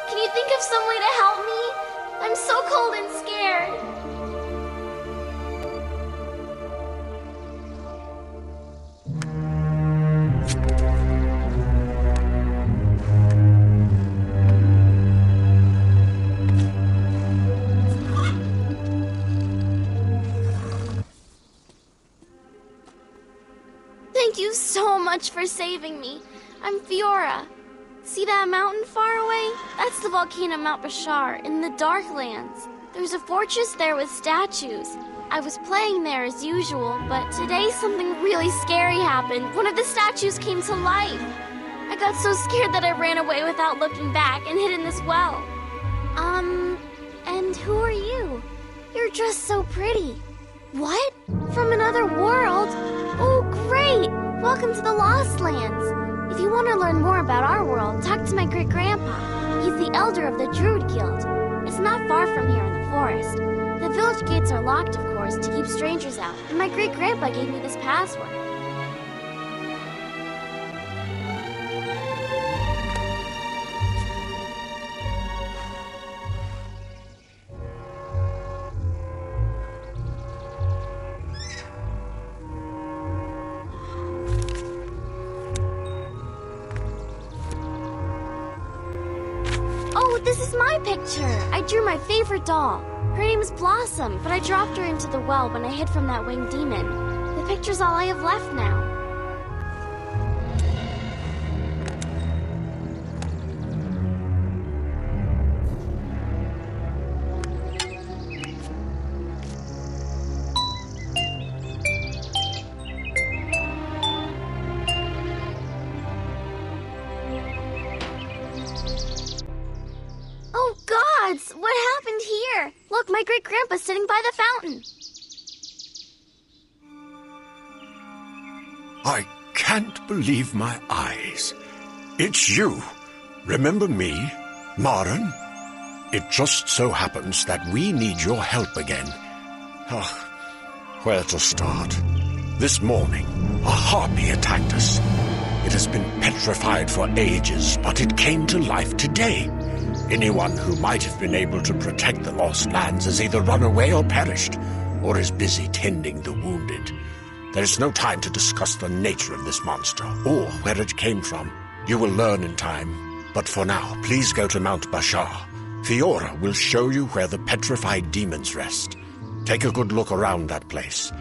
Can you think of some way to help me? I'm so cold and scared. Thank you so much for saving me. I'm Fiora. See that mountain far away? That's the volcano Mount Bashar in the Darklands. There's a fortress there with statues. I was playing there as usual, but today something really scary happened. One of the statues came to life. I got so scared that I ran away without looking back and hid in this well. And who are you? You're dressed so pretty. What? From another world? Oh, great! Welcome to the Lost Lands. If you want to learn more about our world, talk to my great-grandpa. He's the elder of the Druid Guild. It's not far from here in the forest. The village gates are locked, of course, to keep strangers out, and my great-grandpa gave me this password. Oh, this is my picture! I drew my favorite doll. Her name is Blossom, but I dropped her into the well when I hid from that winged demon. The picture's all I have left now. Oh, gods! What happened here? Look, my great-grandpa's sitting by the fountain. I can't believe my eyes. It's you. Remember me, Maren? It just so happens that we need your help again. Where to start? This morning, a harpy attacked us. It has been petrified for ages, but it came to life today. Anyone who might have been able to protect the Lost Lands has either run away or perished, or is busy tending the wounded. There is no time to discuss the nature of this monster, or where it came from. You will learn in time, but for now, please go to Mount Bashar. Fiora will show you where the petrified demons rest. Take a good look around that place.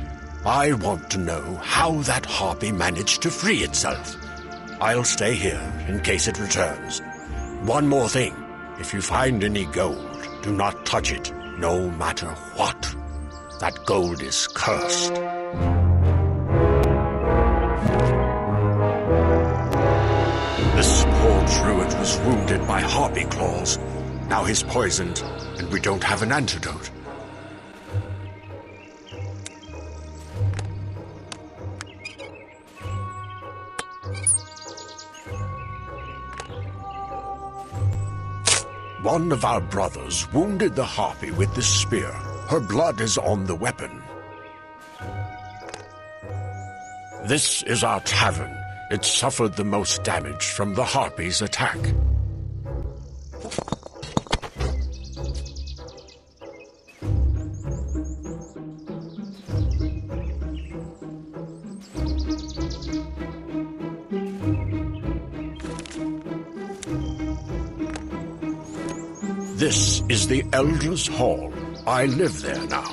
I want to know how that harpy managed to free itself. I'll stay here in case it returns. One more thing. If you find any gold, do not touch it, no matter what. That gold is cursed. This poor druid was wounded by harpy claws. Now he's poisoned, and we don't have an antidote. One of our brothers wounded the harpy with this spear. Her blood is on the weapon. This is our tavern. It suffered the most damage from the harpy's attack. This is the Elder's Hall. I live there now.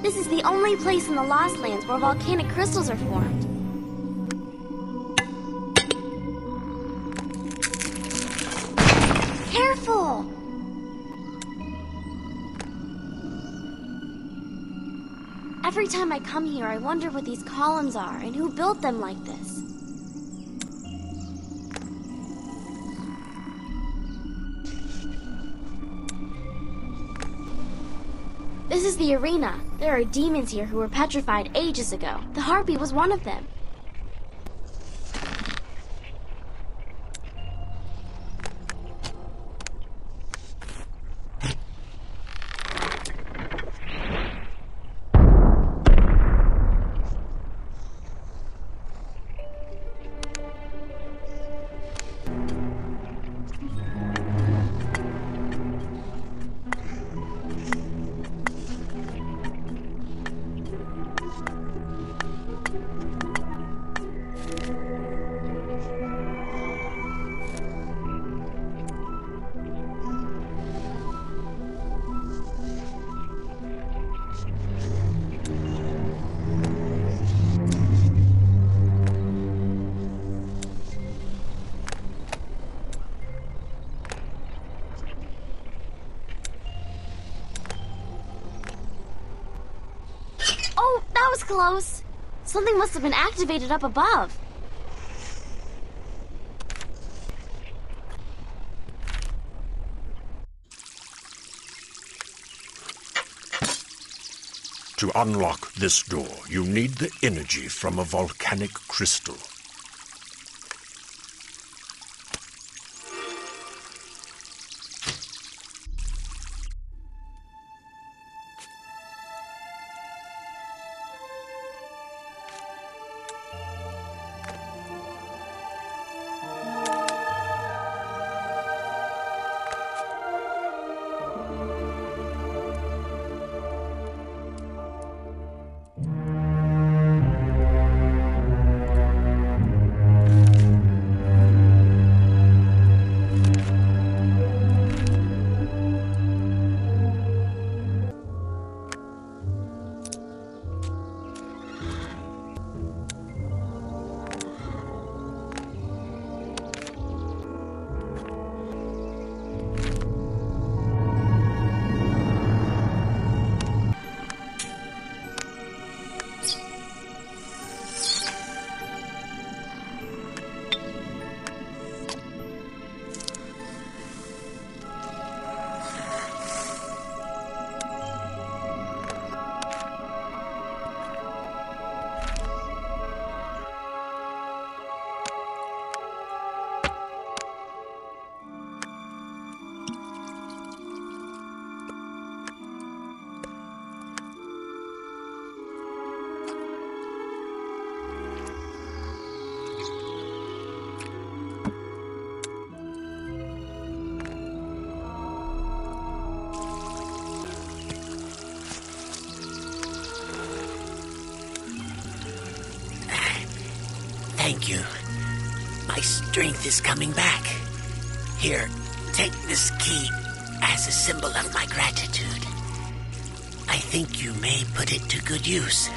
This is the only place in the Lost Lands where volcanic crystals are formed. Careful! Every time I come here, I wonder what these columns are and who built them like this. This is the arena. There are demons here who were petrified ages ago. The harpy was one of them. Oh, that was close. Something must have been activated up above. To unlock this door, you need the energy from a volcanic crystal. My strength is coming back. Here, take this key as a symbol of my gratitude. I think you may put it to good use.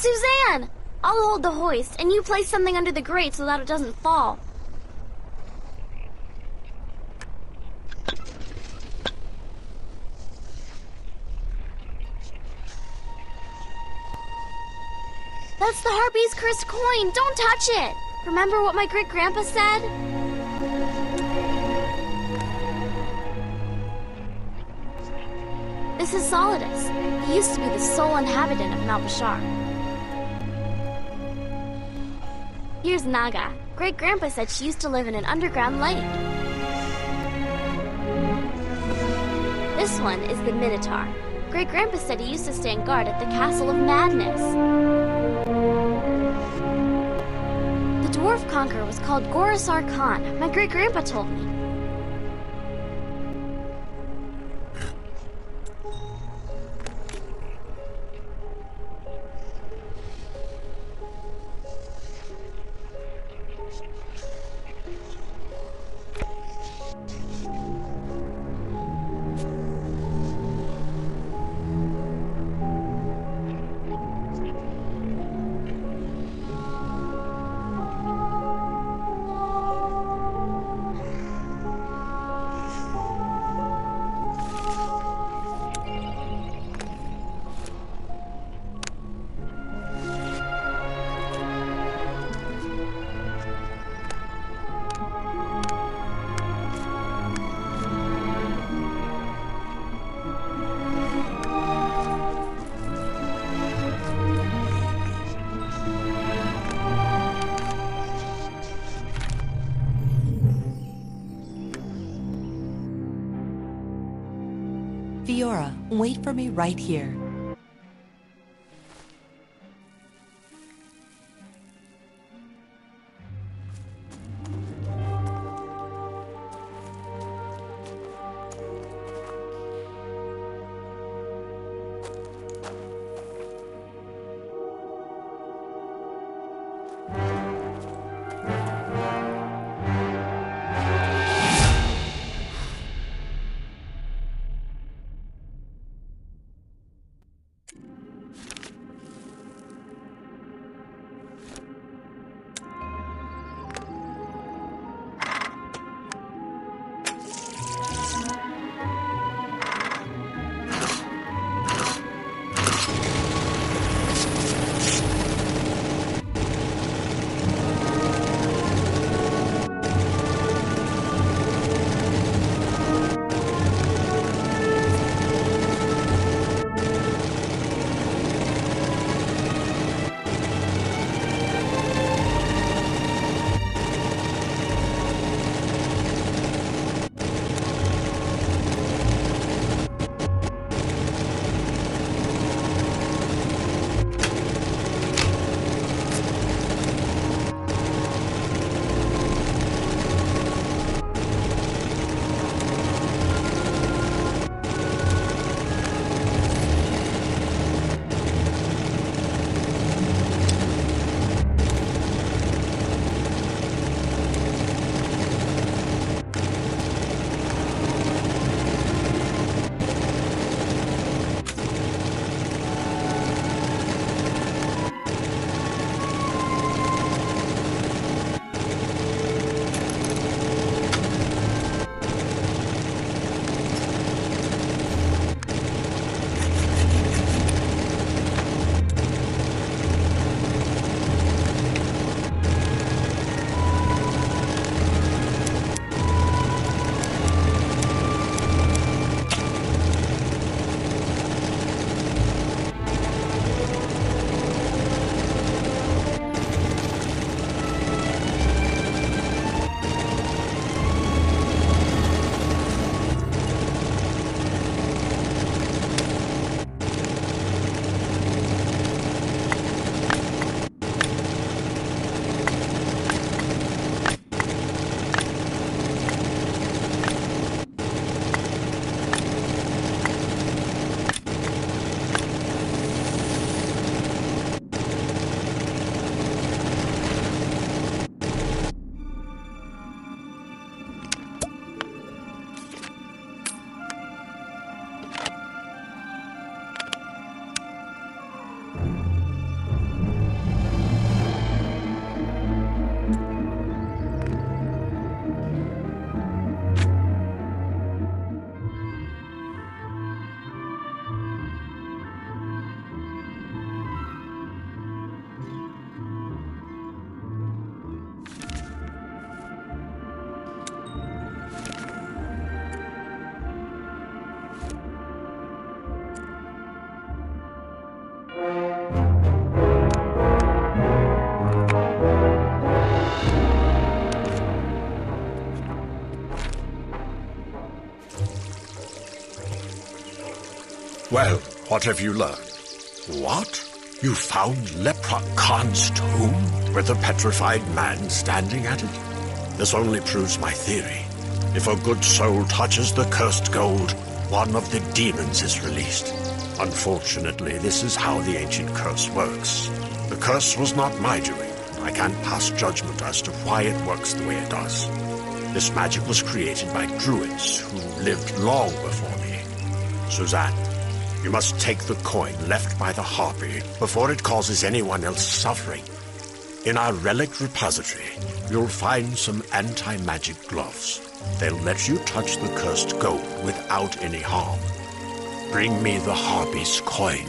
Suzanne! I'll hold the hoist, and you place something under the grate so that it doesn't fall. That's the Harpy's cursed coin! Don't touch it! Remember what my great-grandpa said? This is Solidus. He used to be the sole inhabitant of Mount Bashar. Here's Naga. Great-grandpa said she used to live in an underground lake. This one is the Minotaur. Great-grandpa said he used to stand guard at the Castle of Madness. The dwarf conqueror was called Gorasar Khan. My great-grandpa told me. Fiora, wait for me right here. Well, what have you learned? What? You found Lepra Khan's tomb with a petrified man standing at it? This only proves my theory. If a good soul touches the cursed gold, one of the demons is released. Unfortunately, this is how the ancient curse works. The curse was not my doing. I can't pass judgment as to why it works the way it does. This magic was created by Druids who lived long before me. Suzanne, you must take the coin left by the harpy before it causes anyone else suffering. In our relic repository, you'll find some anti-magic gloves. They'll let you touch the cursed gold without any harm. Bring me the harpy's coin.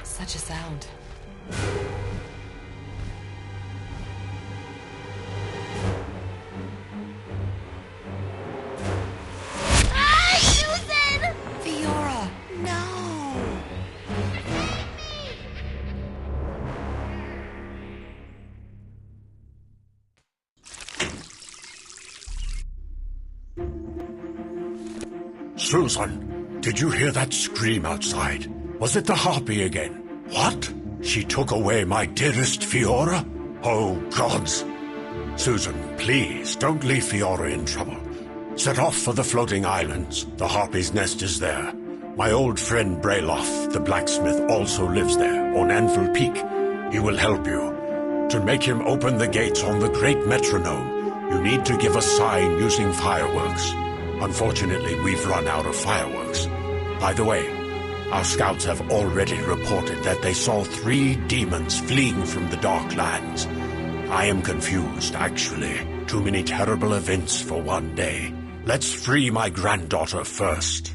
Such a sound. Ah, Susan! Fiora, no! Susan, did you hear that scream outside? Was it the harpy again? What? She took away my dearest Fiora? Oh, gods! Susan, please, don't leave Fiora in trouble. Set off for the floating islands. The harpy's nest is there. My old friend Brayloff, the blacksmith, also lives there, on Anvil Peak. He will help you. To make him open the gates on the great metronome, you need to give a sign using fireworks. Unfortunately, we've run out of fireworks. By the way, Our scouts have already reported that they saw 3 demons fleeing from the Darklands. I am confused, actually. Too many terrible events for one day. Let's free my granddaughter first.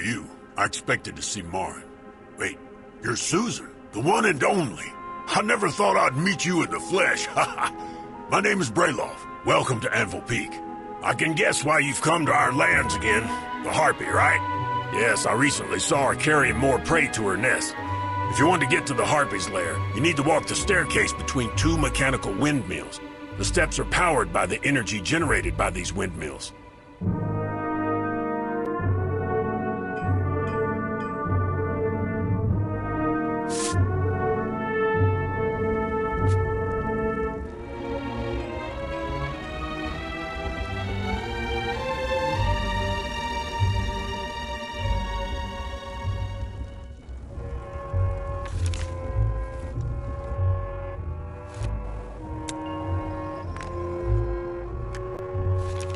you. I expected to see Marin. Wait, you're Susan, the one and only. I never thought I'd meet you in the flesh. My name is Brayloff. Welcome to Anvil Peak. I can guess why you've come to our lands again. The Harpy, right? Yes, I recently saw her carrying more prey to her nest. If you want to get to the Harpy's lair, you need to walk the staircase between two mechanical windmills. The steps are powered by the energy generated by these windmills.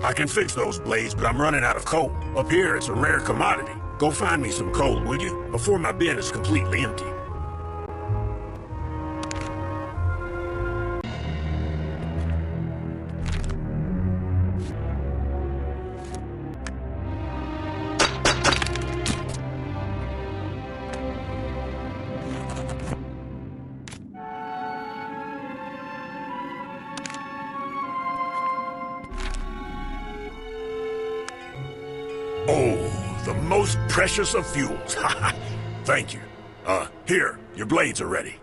I can fix those blades, but I'm running out of coal. Up here, it's a rare commodity. Go find me some coal, will you? Before my bin is completely empty. Oh, the most precious of fuels. Thank you. Here, your blades are ready.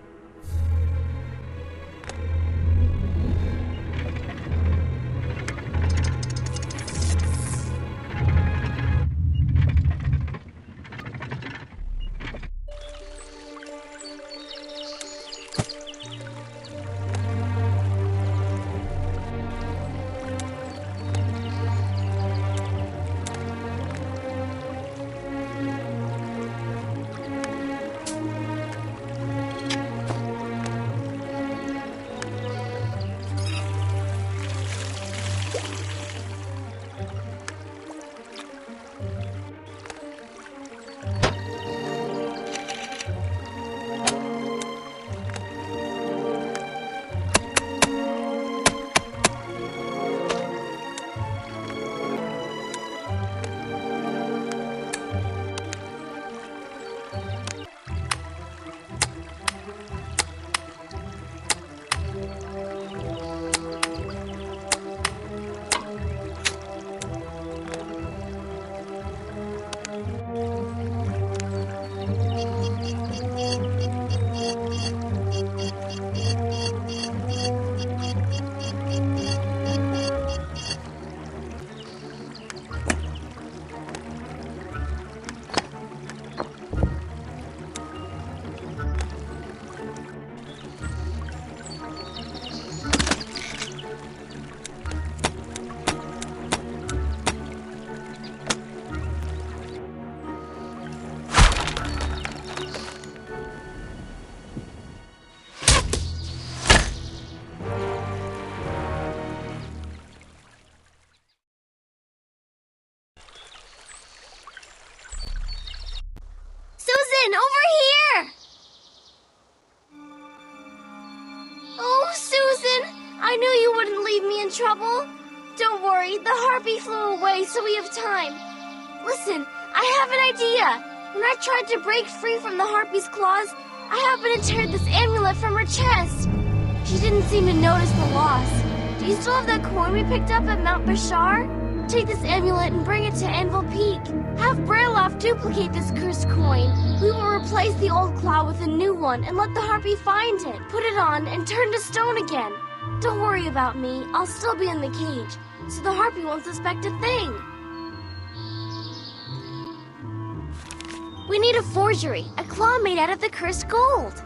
Susan, over here! Oh, Susan, I knew you wouldn't leave me in trouble. Don't worry, the harpy flew away, so we have time. Listen, I have an idea. When I tried to break free from the harpy's claws, I happened to tear this amulet from her chest. She didn't seem to notice the loss. Do you still have that coin we picked up at Mount Bashar? Take this amulet and bring it to Anvil Peak. Have Brayloff duplicate this cursed coin. We will replace the old claw with a new one and let the harpy find it. Put it on and turn to stone again. Don't worry about me. I'll still be in the cage, so the harpy won't suspect a thing. We need a forgery, a claw made out of the cursed gold.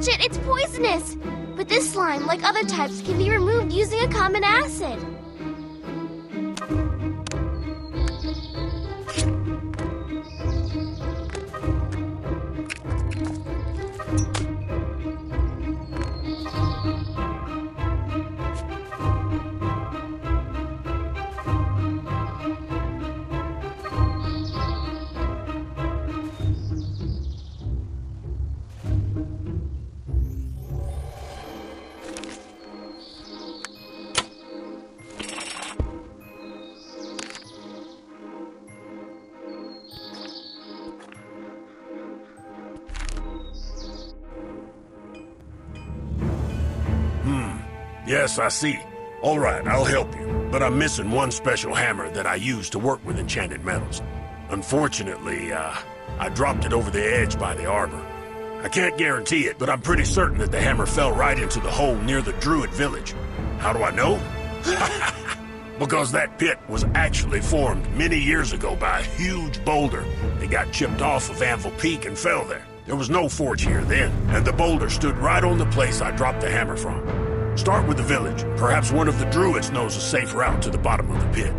touch it, it's poisonous! But this slime, like other types, can be removed using a common acid. Yes, I see. All right, I'll help you. But I'm missing one special hammer that I use to work with enchanted metals. Unfortunately, I dropped it over the edge by the arbor. I can't guarantee it, but I'm pretty certain that the hammer fell right into the hole near the Druid village. How do I know? Because that pit was actually formed many years ago by a huge boulder. It got chipped off of Anvil Peak and fell there. There was no forge here then, and the boulder stood right on the place I dropped the hammer from. Start with the village. Perhaps one of the Druids knows a safe route to the bottom of the pit.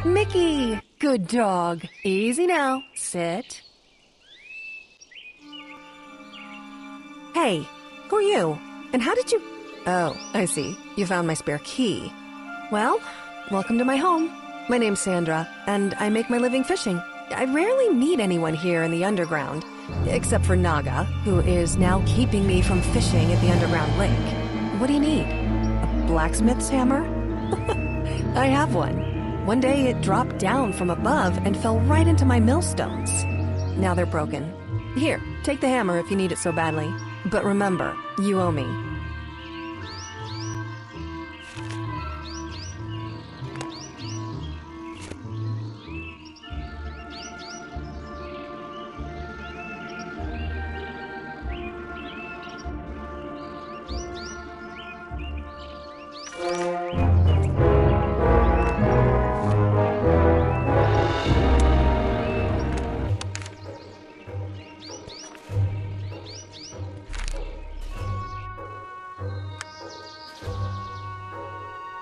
Mickey! Good dog. Easy now. Sit. Hey, who are you? And how did you... Oh, I see. You found my spare key. Well, welcome to my home. My name's Sandra, and I make my living fishing. I rarely meet anyone here in the underground, except for Naga, who is now keeping me from fishing at the underground lake. What do you need? A blacksmith's hammer? I have one. One day it dropped down from above and fell right into my millstones. Now they're broken. Here, take the hammer if you need it so badly. But remember, you owe me.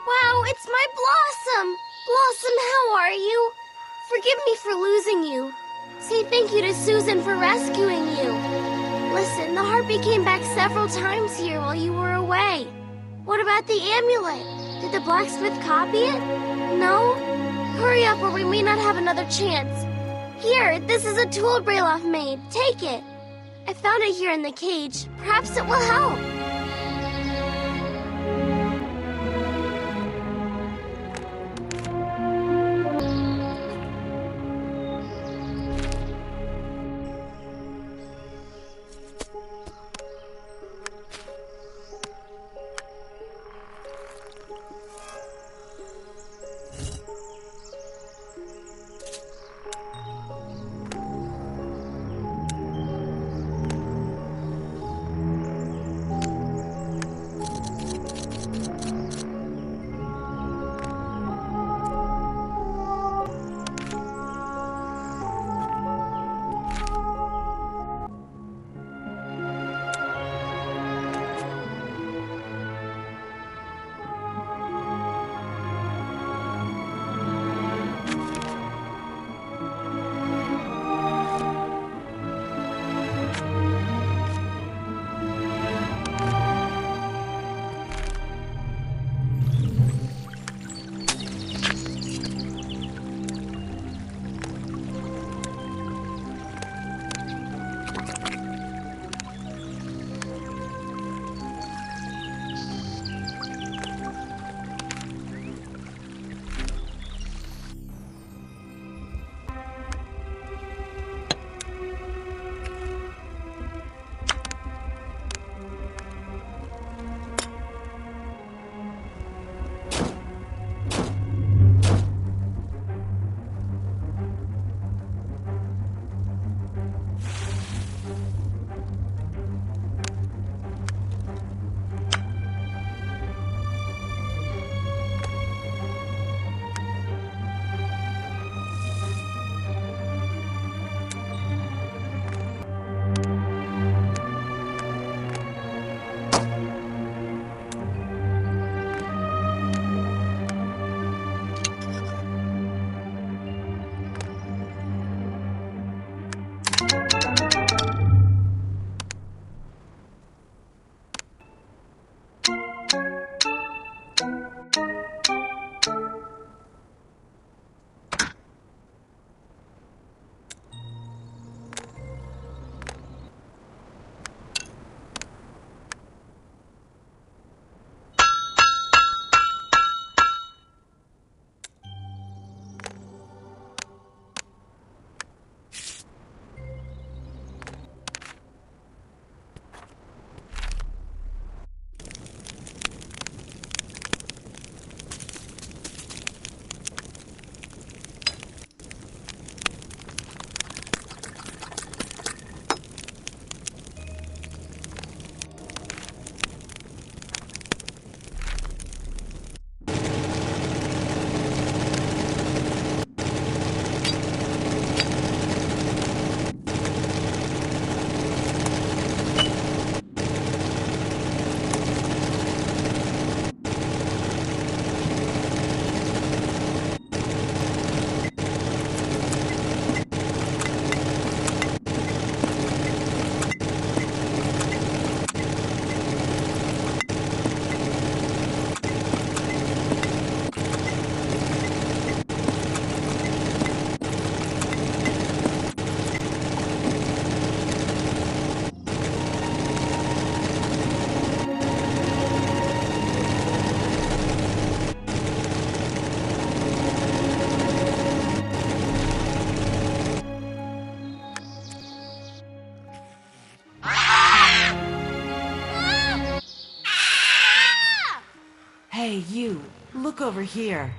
Wow, it's my Blossom! Blossom, how are you? Forgive me for losing you. Say thank you to Susan for rescuing you. Listen, the harpy came back several times here while you were away. What about the amulet? Did the blacksmith copy it? No? Hurry up or we may not have another chance. Here, this is a tool Brayloff made. Take it. I found it here in the cage. Perhaps it will help. Hey, you. Look over here.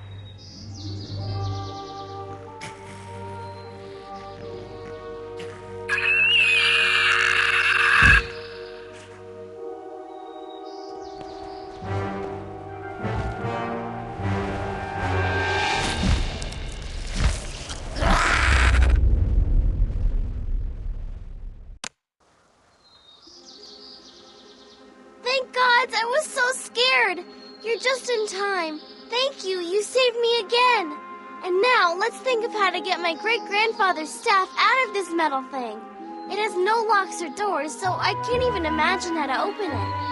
Thank gods, I was so scared. You're just in time. Thank you, you saved me again. And now, let's think of how to get my great-grandfather's staff out of this metal thing. It has no locks or doors, so I can't even imagine how to open it.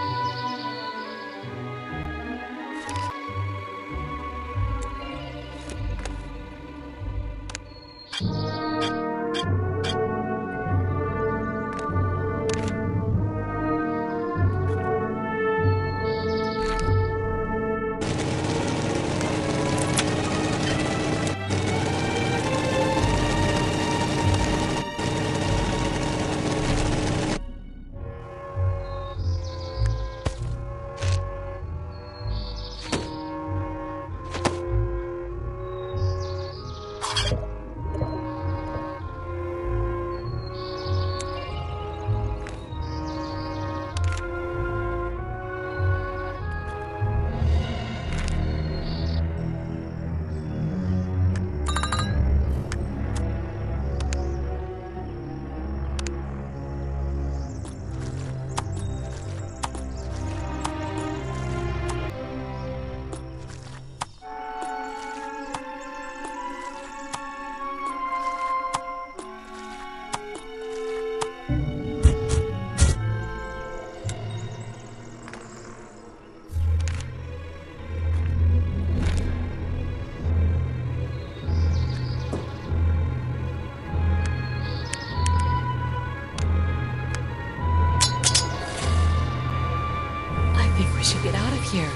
I think we should get out of here.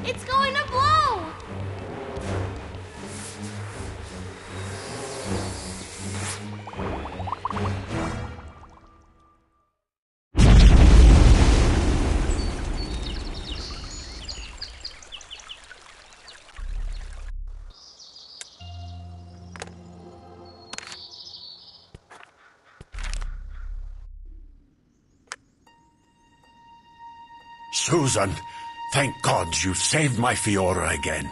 It's going to blow! Susan, thank God you've saved my Fiora again.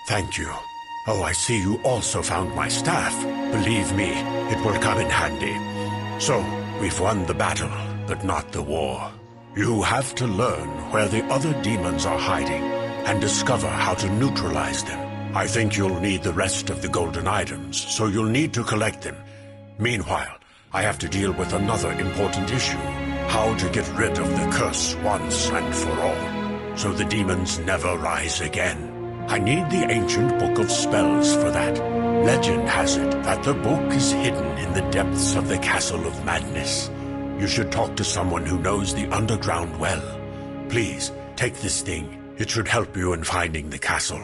Thank you. Oh, I see you also found my staff. Believe me, it will come in handy. So, we've won the battle, but not the war. You have to learn where the other demons are hiding and discover how to neutralize them. I think you'll need the rest of the golden items, so you'll need to collect them. Meanwhile, I have to deal with another important issue. How to get rid of the curse once and for all, so the demons never rise again. I need the ancient book of spells for that. Legend has it that the book is hidden in the depths of the Castle of Madness. You should talk to someone who knows the underground well. Please, take this thing. It should help you in finding the castle.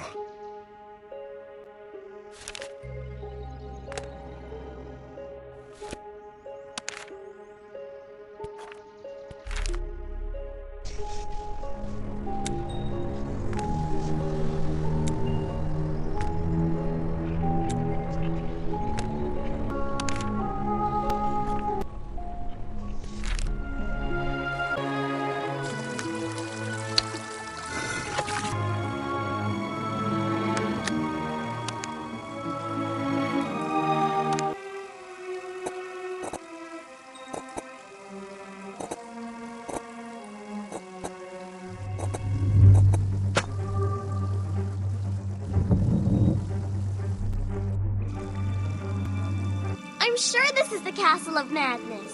I'm sure this is the Castle of Madness.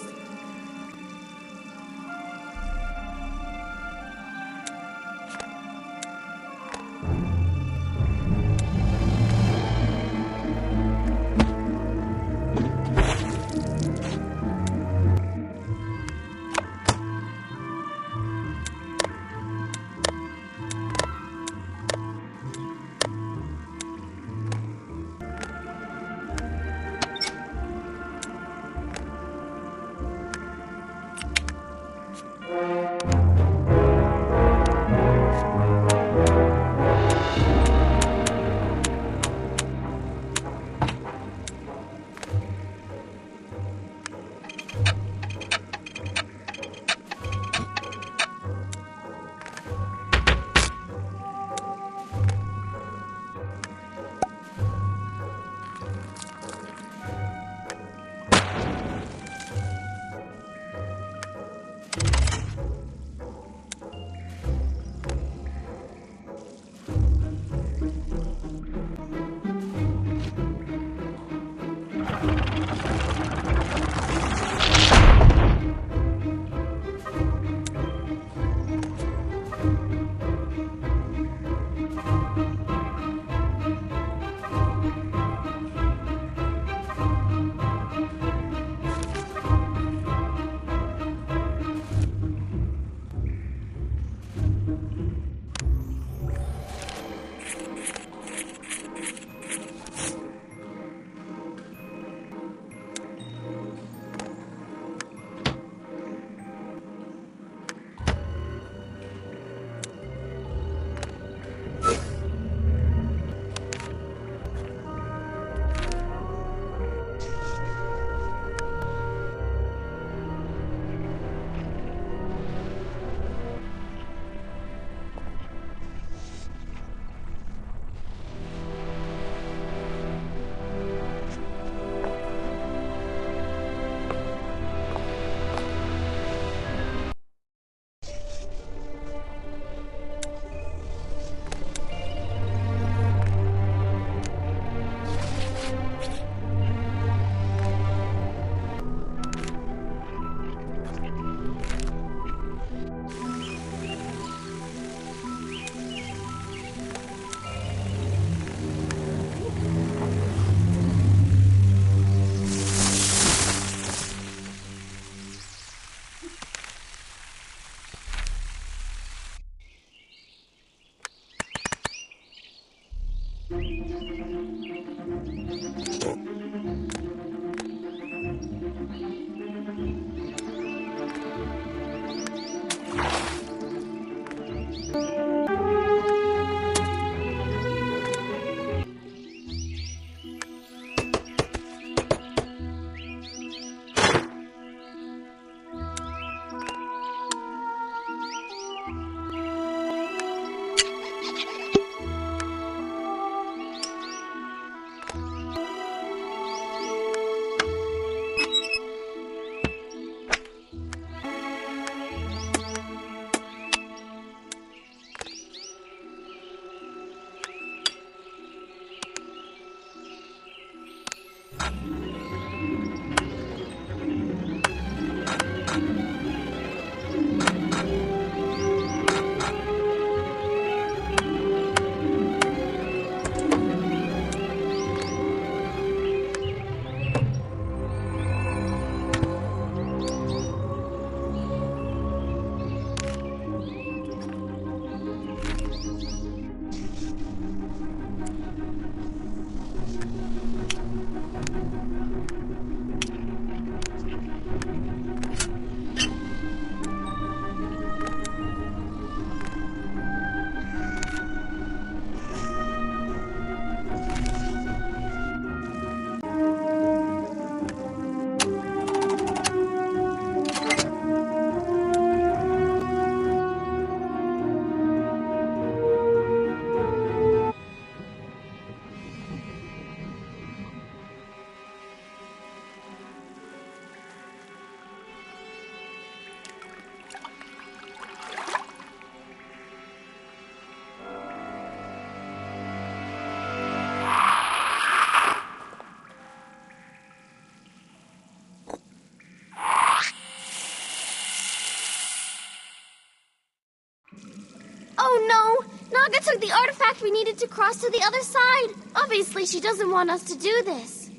Oh no! Naga took the artifact we needed to cross to the other side. Obviously, she doesn't want us to do this.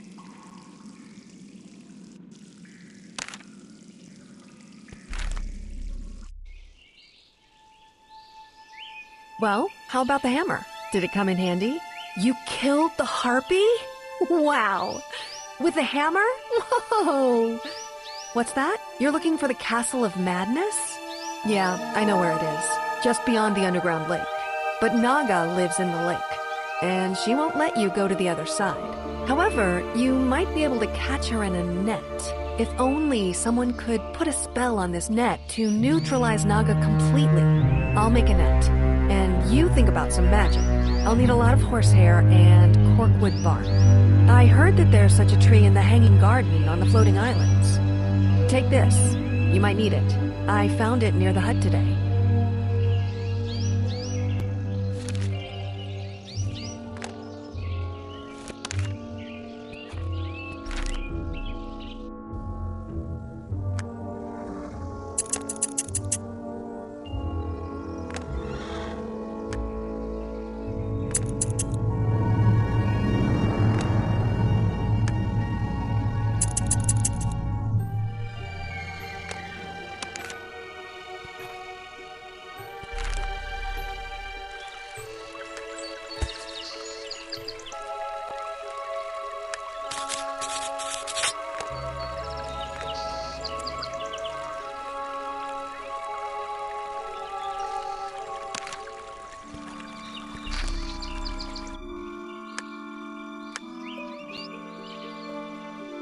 Well, how about the hammer? Did it come in handy? You killed the harpy? Wow! With the hammer? Whoa! What's that? You're looking for the Castle of Madness? Yeah, I know where it is. Just beyond the underground lake. But Naga lives in the lake, and she won't let you go to the other side. However, you might be able to catch her in a net. If only someone could put a spell on this net to neutralize Naga completely. I'll make a net, and you think about some magic. I'll need a lot of horsehair and corkwood bark. I heard that there's such a tree in the Hanging Garden on the floating islands. Take this. You might need it. I found it near the hut today.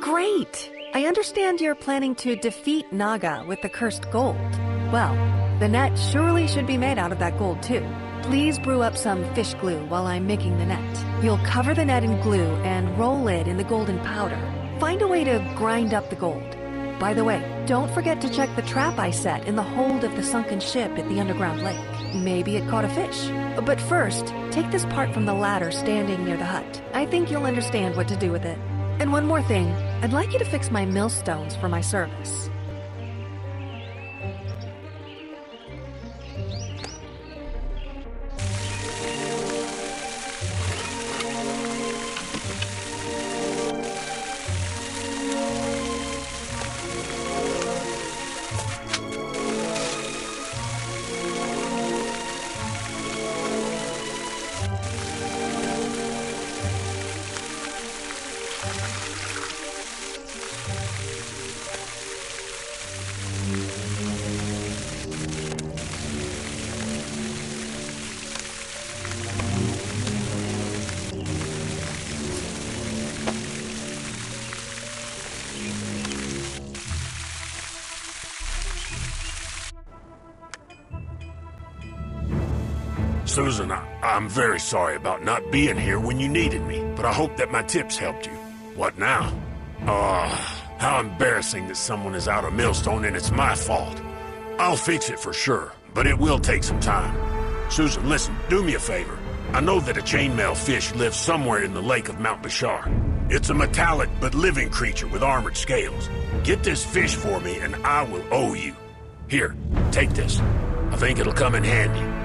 Great! I understand you're planning to defeat Naga with the cursed gold. Well, the net surely should be made out of that gold too. Please brew up some fish glue while I'm making the net. You'll cover the net in glue and roll it in the golden powder. Find a way to grind up the gold. By the way, don't forget to check the trap I set in the hold of the sunken ship at the underground lake. Maybe it caught a fish. But first, take this part from the ladder standing near the hut. I think you'll understand what to do with it. And one more thing, I'd like you to fix my millstones for my service. Susan, I'm very sorry about not being here when you needed me, but I hope that my tips helped you. What now? How embarrassing that someone is out of millstone and it's my fault. I'll fix it for sure, but it will take some time. Susan, listen, do me a favor. I know that a chainmail fish lives somewhere in the lake of Mount Bashar. It's a metallic but living creature with armored scales. Get this fish for me and I will owe you. Here, take this. I think it'll come in handy.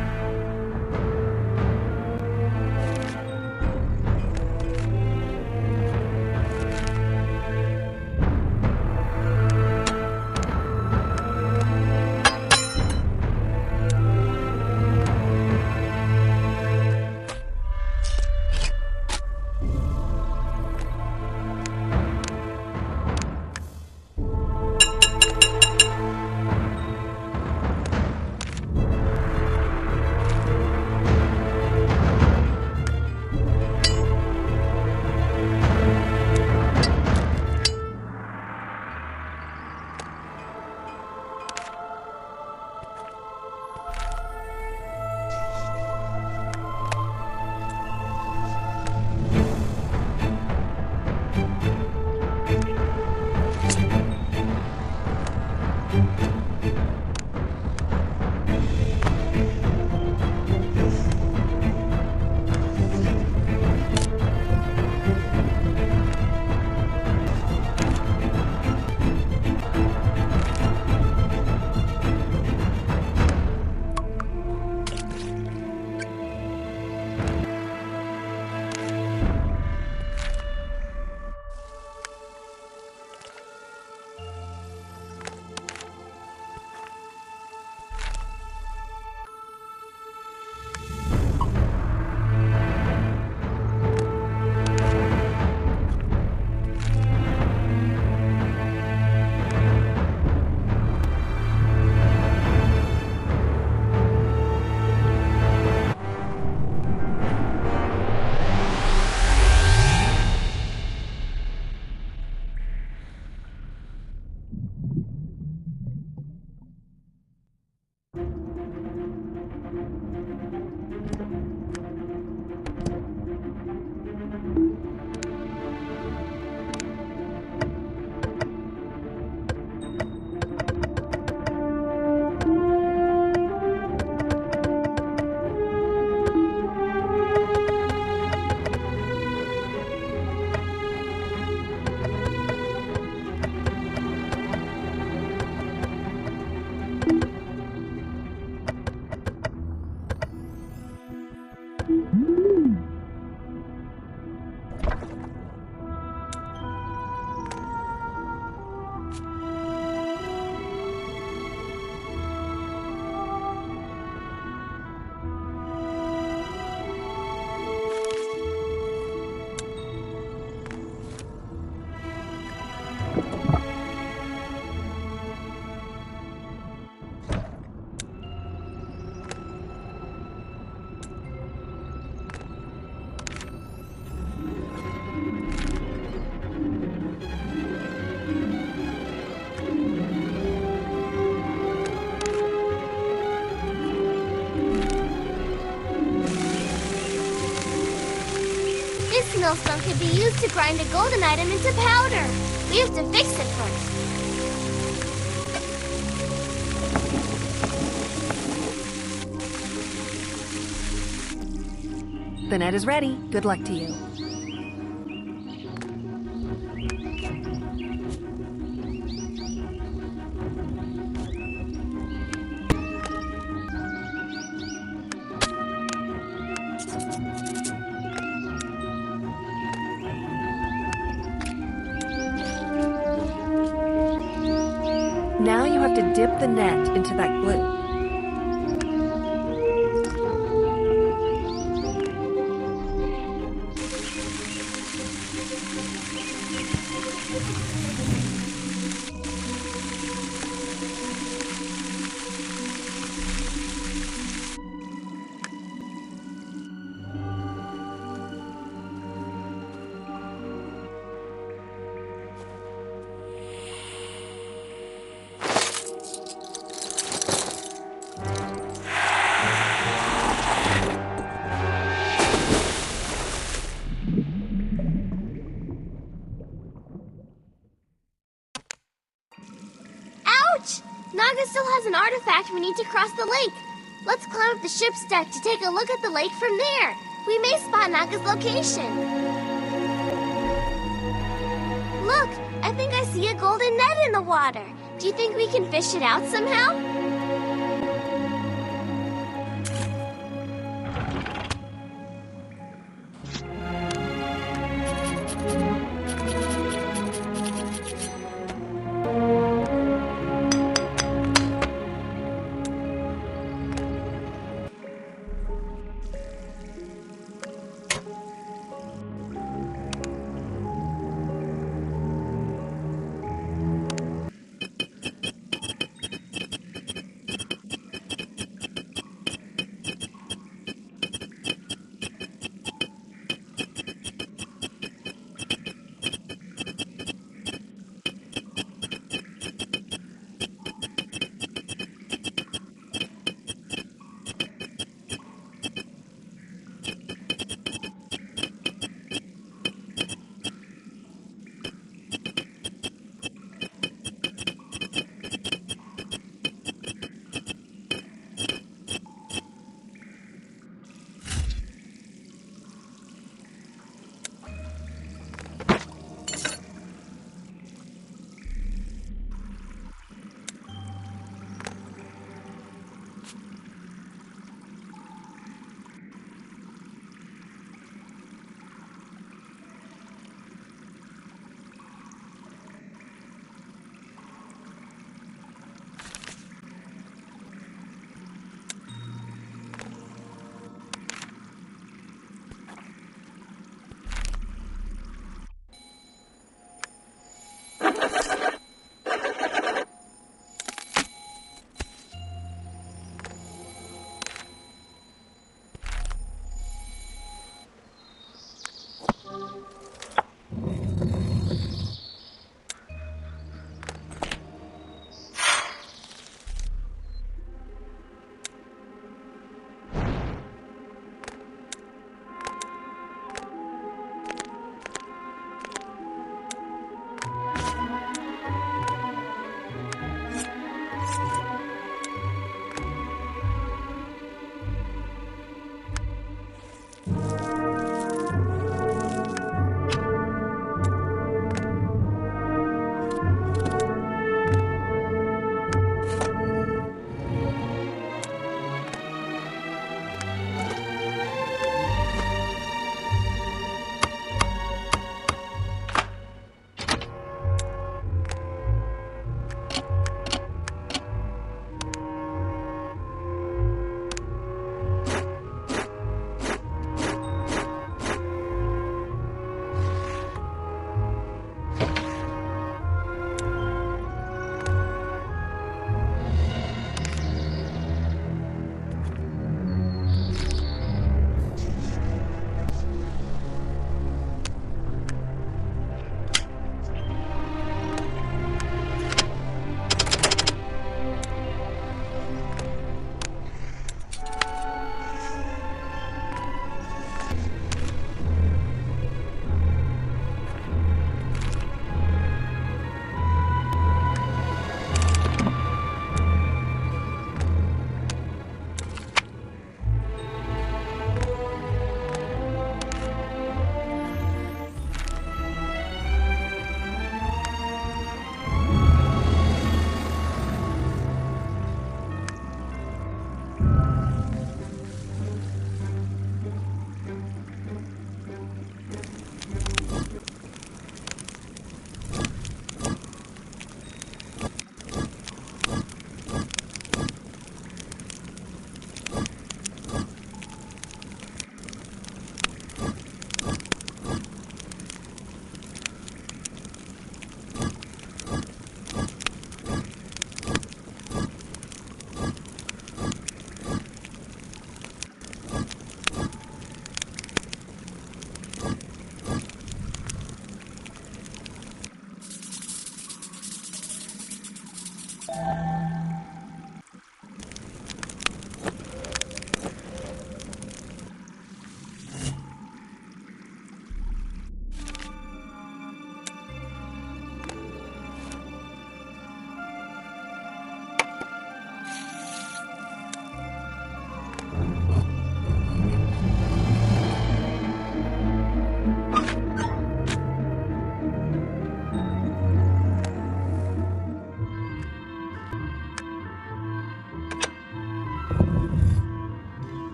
millstone could be used to grind a golden item into powder. We have to fix it first. The net is ready. Good luck to you. Now you have to dip the net into that glue. Ouch! Naga still has an artifact we need to cross the lake. Let's climb up the ship's deck to take a look at the lake from there. We may spot Naga's location. Look, I think I see a golden net in the water. Do you think we can fish it out somehow?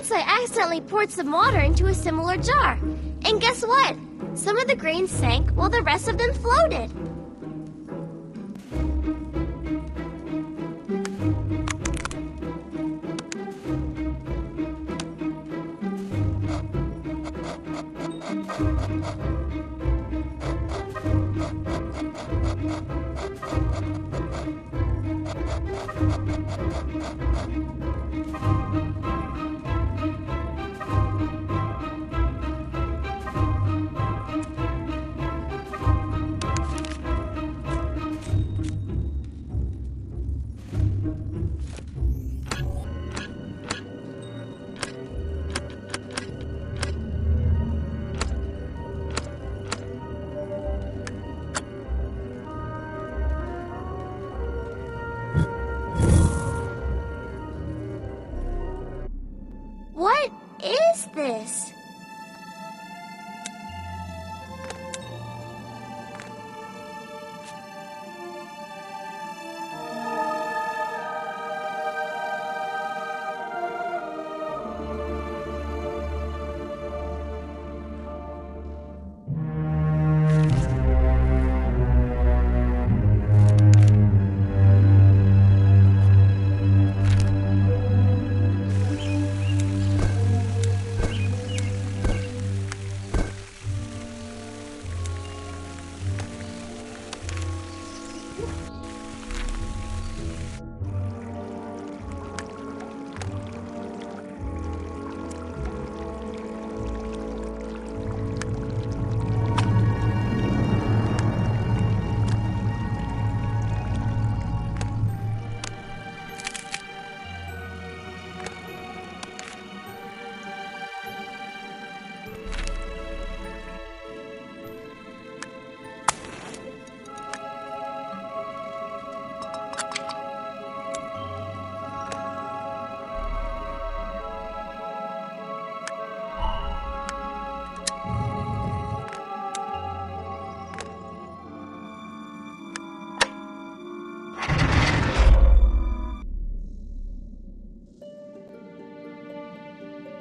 Once I accidentally poured some water into a similar jar. And guess what? Some of the grains sank while the rest of them floated. What is this?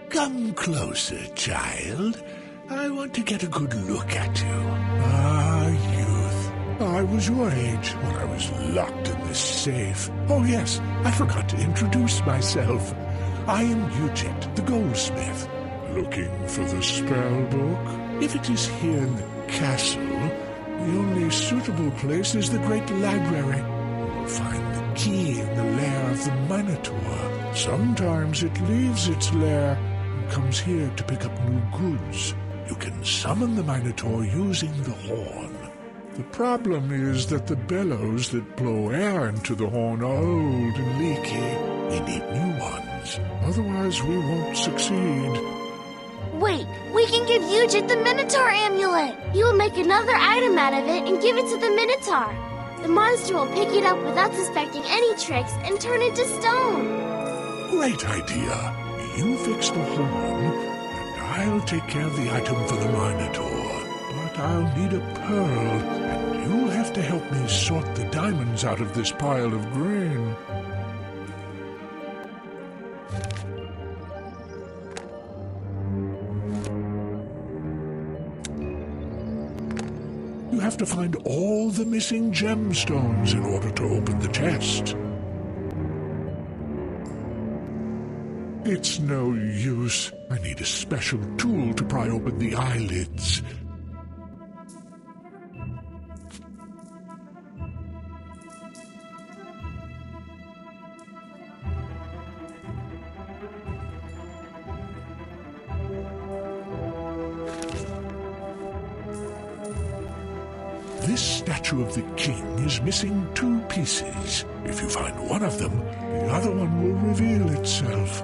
Come closer, child. I want to get a good look at you. Ah, youth. I was your age when I was locked in this safe. Oh, yes, I forgot to introduce myself. I am Ujit, the goldsmith. Looking for the spell book? If it is here in the castle, the only suitable place is the great library. You will find the key in the lair of the Minotaur. Sometimes it leaves its lair and comes here to pick up new goods. You can summon the Minotaur using the horn. The problem is that the bellows that blow air into the horn are old and leaky. We need new ones. Otherwise, we won't succeed. Wait, we can give Ujit the Minotaur amulet. He will make another item out of it and give it to the Minotaur. The monster will pick it up without suspecting any tricks and turn it to stone. Great idea. You fix the horn, and I'll take care of the item for the Minotaur. But I'll need a pearl, and you'll have to help me sort the diamonds out of this pile of grain. You have to find all the missing gemstones in order to open the chest. It's no use. I need a special tool to pry open the eyelids. This statue of the king is missing 2 pieces. If you find one of them, the other one will reveal itself.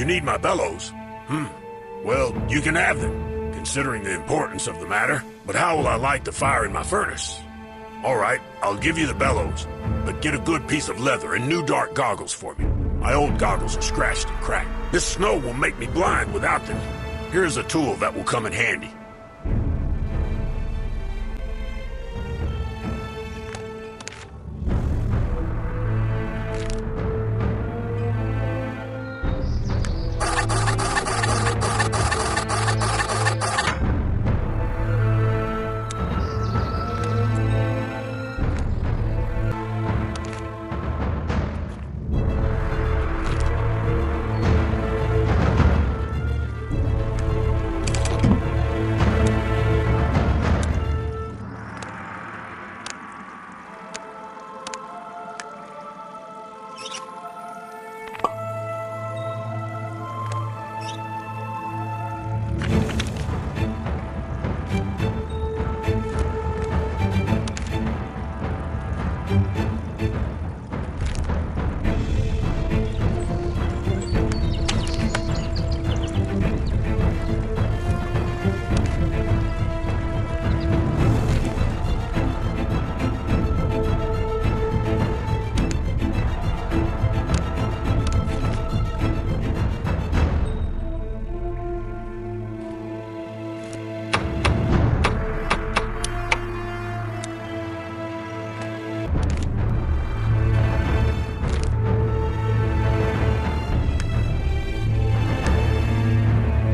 You need my bellows? Well, you can have them, considering the importance of the matter. But how will I light the fire in my furnace? All right, I'll give you the bellows, but get a good piece of leather and new dark goggles for me. My old goggles are scratched and cracked. This snow will make me blind without them. Here's a tool that will come in handy.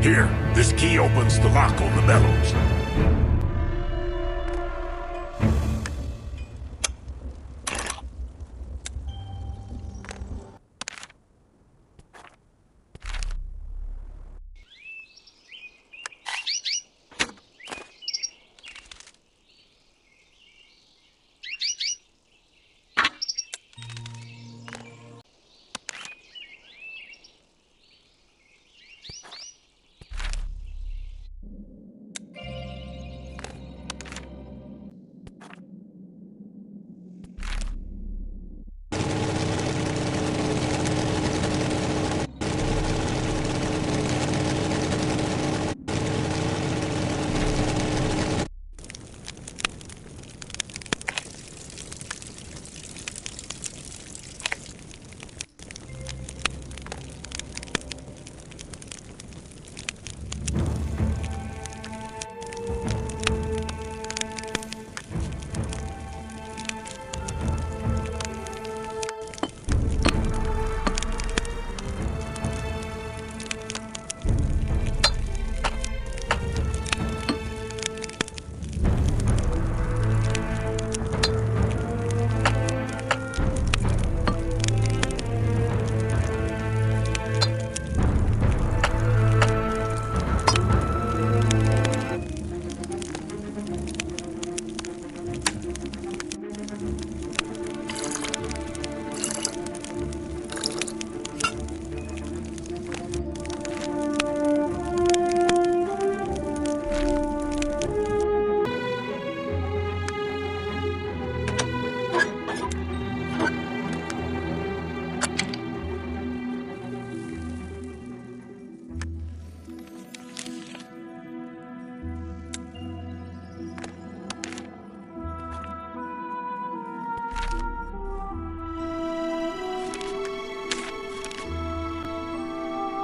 Here, this key opens the lock on the bellows.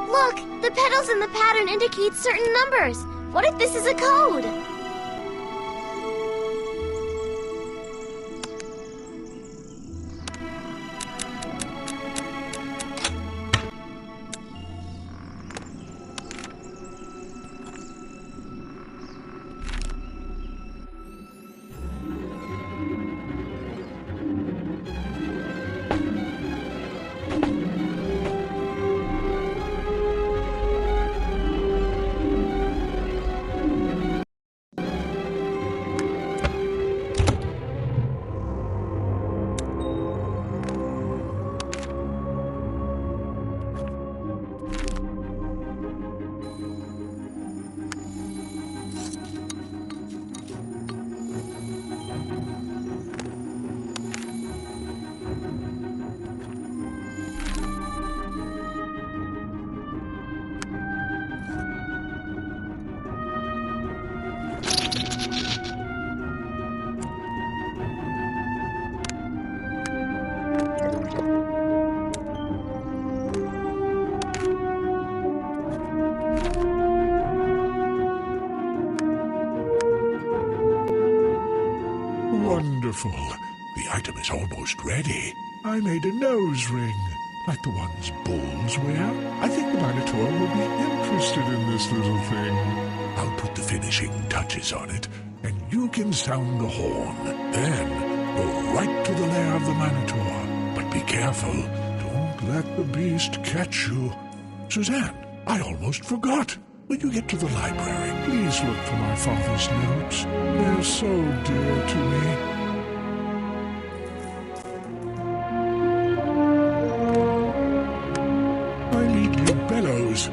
Look! The petals in the pattern indicate certain numbers. What if this is a code? wonderful. The item is almost ready. I made a nose ring, like the ones bulls wear. I think the Minotaur will be interested in this little thing. I'll put the finishing touches on it, and you can sound the horn. Then go right to the lair of the Minotaur. But be careful. Don't let the beast catch you. Suzanne, I almost forgot. When you get to the library, please look for my father's notes. They're so dear to me. I need new bellows.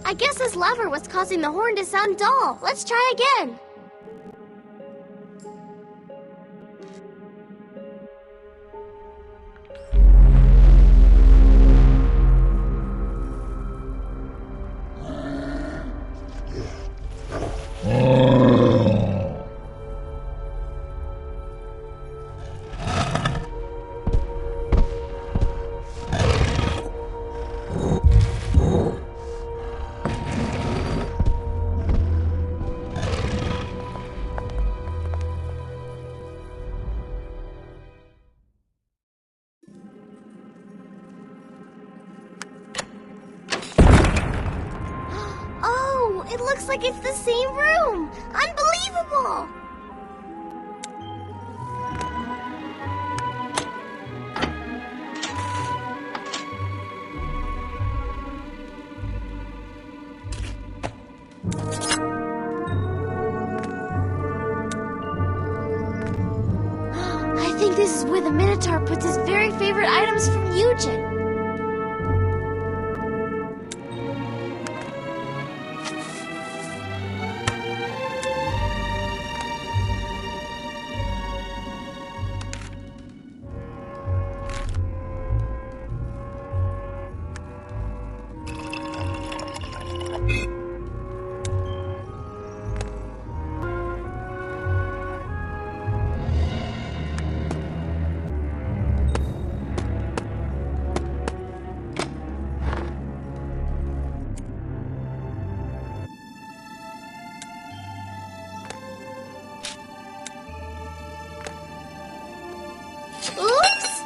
I guess this lever was causing the horn to sound dull. Let's try again. It looks like it's the same room! Unbelievable! I think this is where the Minotaur puts his very favorite items from Eugen. Oops!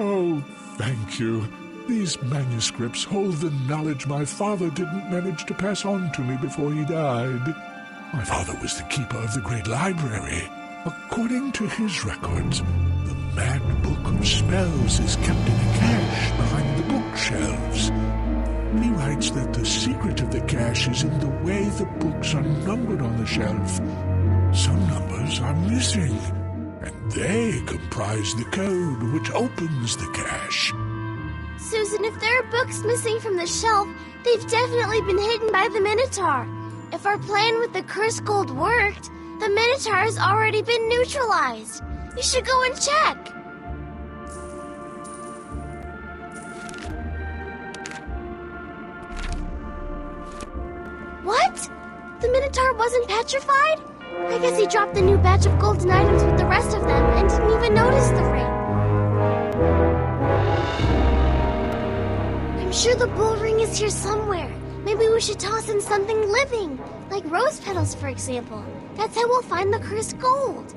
Oh, thank you. These manuscripts hold the knowledge my father didn't manage to pass on to me before he died. My father was the keeper of the great library. According to his records, the Mad Book of Spells is kept in a cache behind the bookshelves. He writes that the secret of the cache is in the way the books are numbered on the shelf. Some numbers are missing, and they comprise the code which opens the cache. Susan, if there are books missing from the shelf, they've definitely been hidden by the Minotaur. If our plan with the cursed gold worked, the Minotaur has already been neutralized. You should go and check. What? The Minotaur wasn't petrified? I guess he dropped the new batch of golden items with the rest of them and didn't even notice the ring. I'm sure the bull ring is here somewhere. Maybe we should toss in something living, like rose petals, for example. That's how we'll find the cursed gold.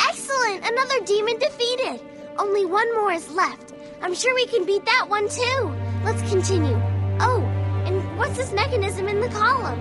Excellent! Another demon defeated! Only one more is left. I'm sure we can beat that one too. Let's continue. Oh, and what's this mechanism in the column?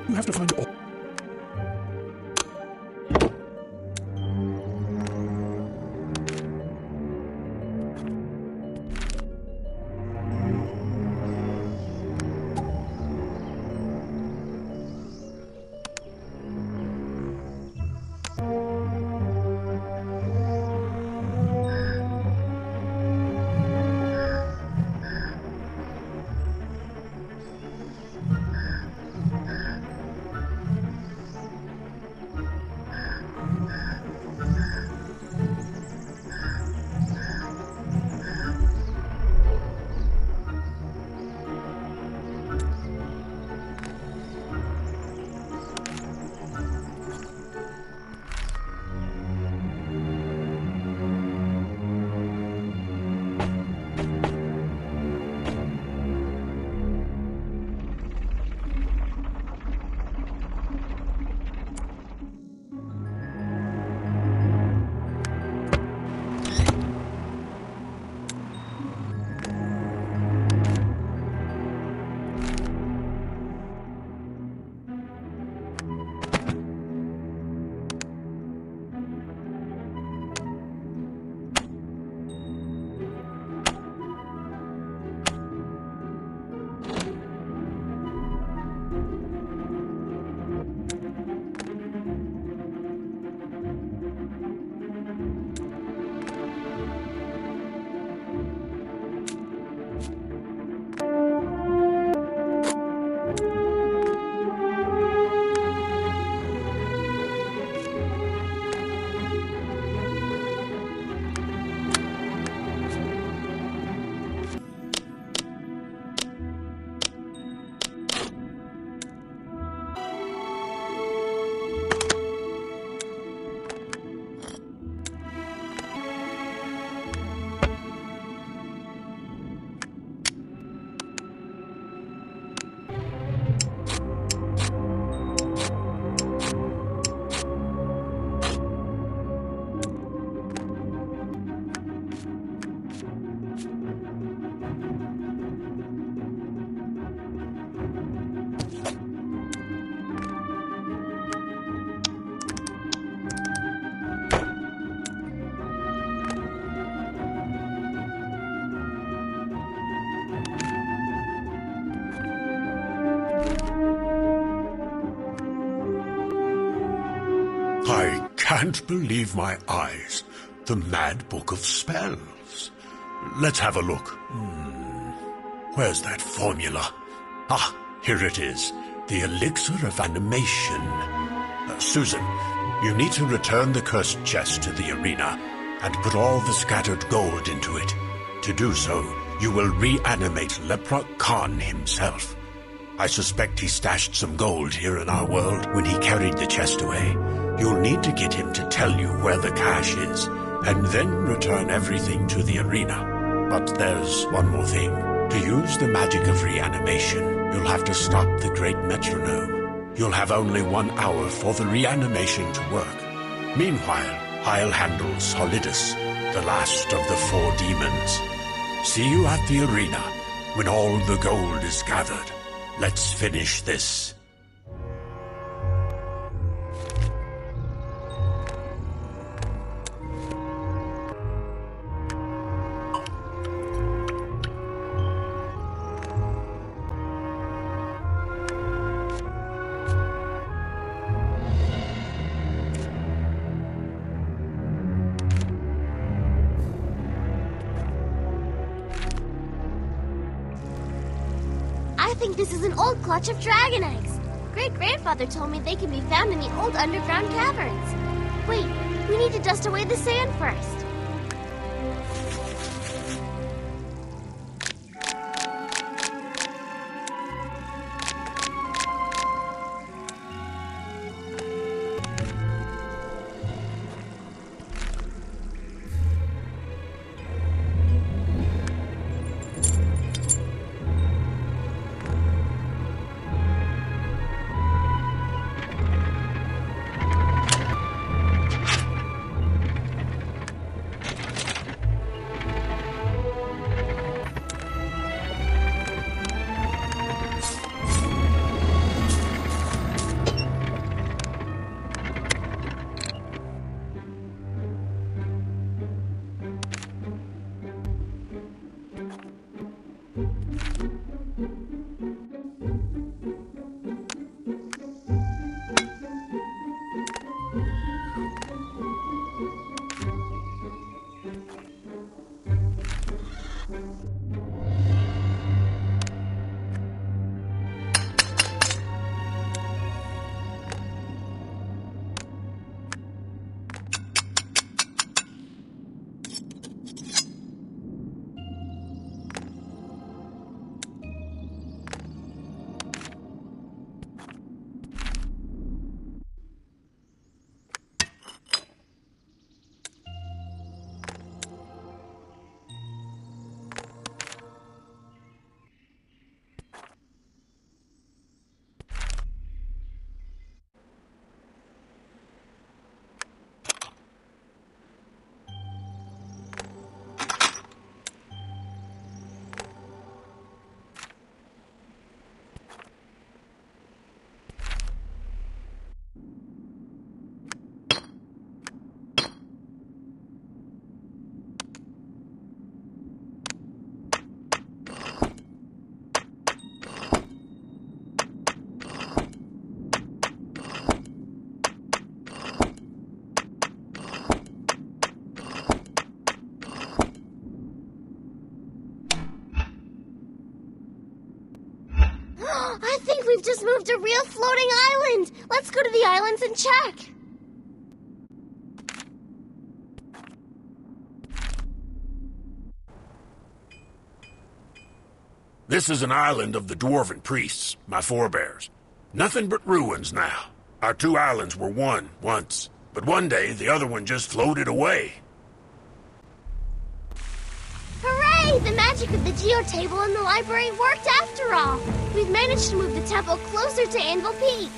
You have to find all... I can't believe my eyes. The Mad Book of Spells. Let's have a look. Where's that formula? Ah, here it is. The Elixir of Animation. Susan, you need to return the cursed chest to the arena and put all the scattered gold into it. To do so, you will reanimate Leprechaun Khan himself. I suspect he stashed some gold here in our world when he carried the chest away. You'll need to get him to tell you where the cache is, and then return everything to the arena. But there's one more thing. To use the magic of reanimation, you'll have to stop the great metronome. You'll have only 1 hour for the reanimation to work. Meanwhile, I'll handle Solidus, the last of the 4 demons. See you at the arena when all the gold is gathered. Let's finish this. I think this is an old clutch of dragon eggs. Great-grandfather told me they can be found in the old underground caverns. Wait, we need to dust away the sand first. I think we've just moved a real floating island. Let's go to the islands and check. This is an island of the dwarven priests, my forebears. Nothing but ruins now. Our 2 islands were one once, but one day the other one just floated away. Hooray! The magic of the geotable in the library worked after all. We've managed to move the temple closer to Anvil Peak.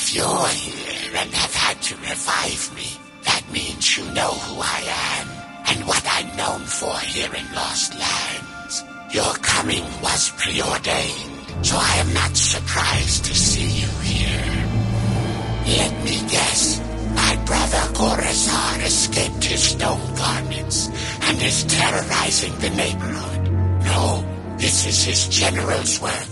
If you're here and have had to revive me, that means you know who I am and what I'm known for here in Lost Lands. Your coming was preordained, so I am not surprised to see you here. Let me guess. My brother Corazon escaped his stone garments and is terrorizing the neighborhood. No, this is his general's work.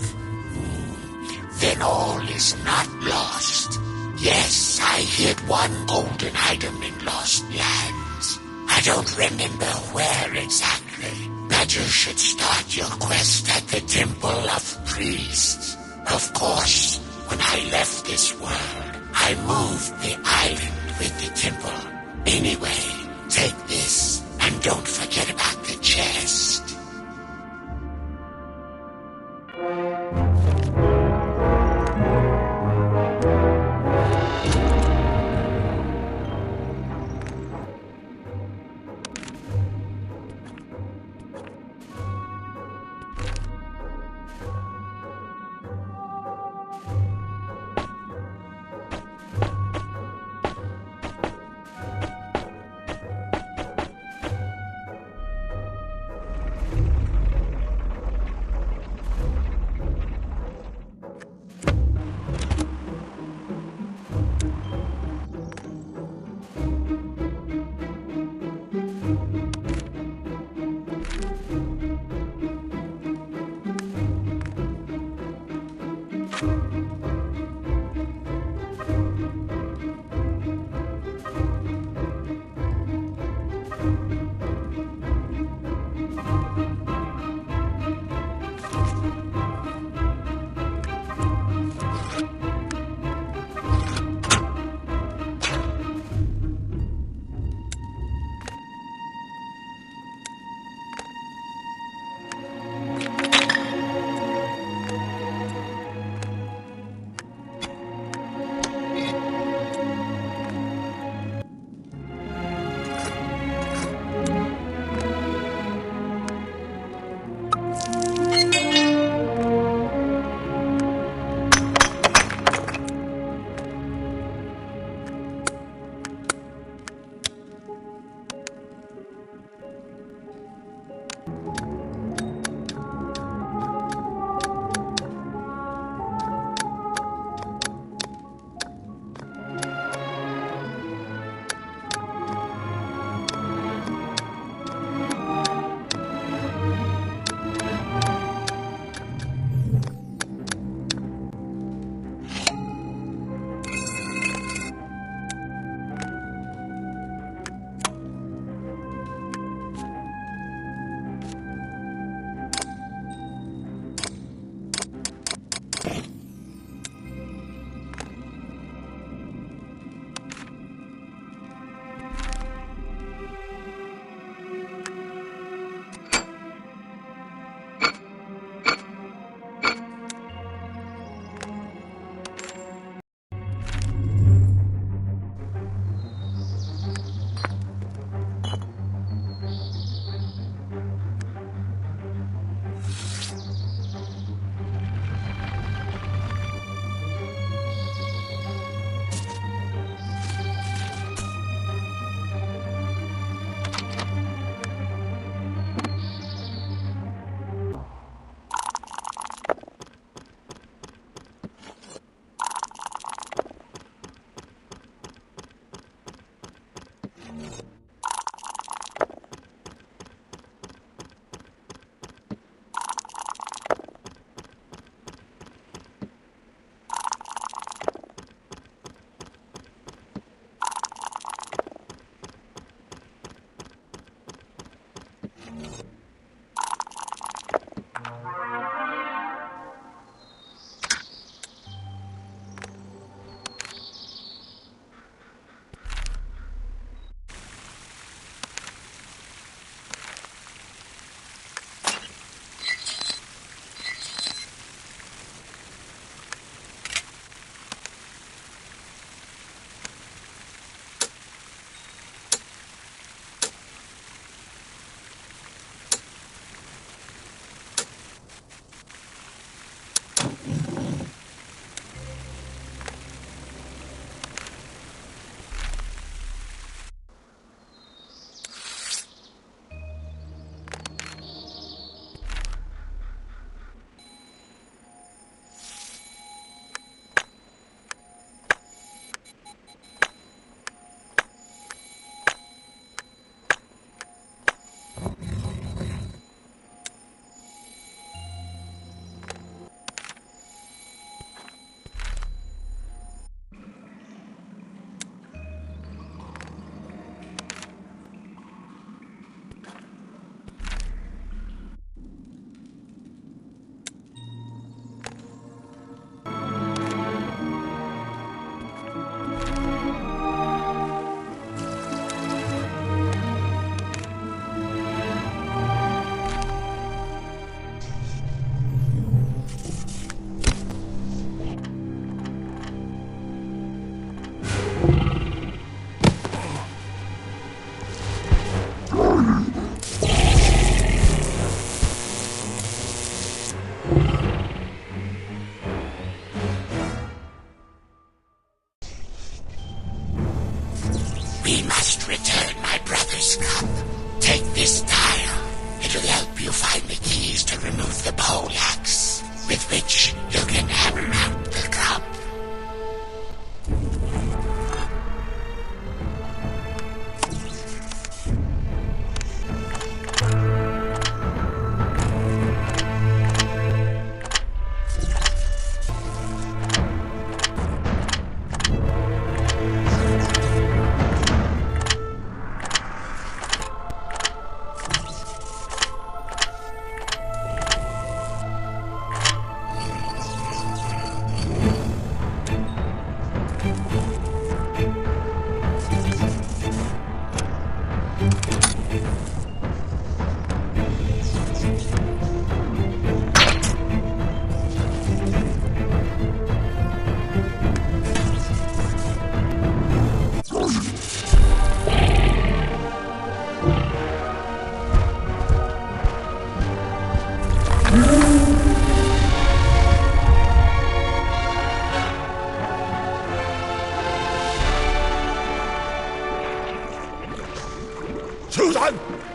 Then all is not lost. Yes, I hid one golden item in Lost Lands. I don't remember where exactly, but you should start your quest at the Temple of Priests. Of course, when I left this world, I moved the island with the temple. Anyway, take this, and don't forget about the chest.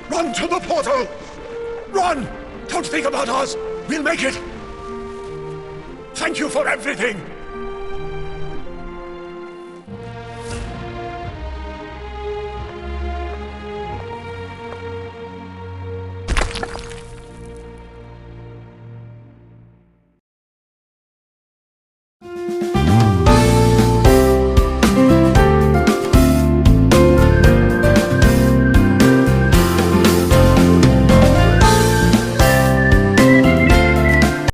Run to the portal! Run! Don't think about us! We'll make it! Thank you for everything!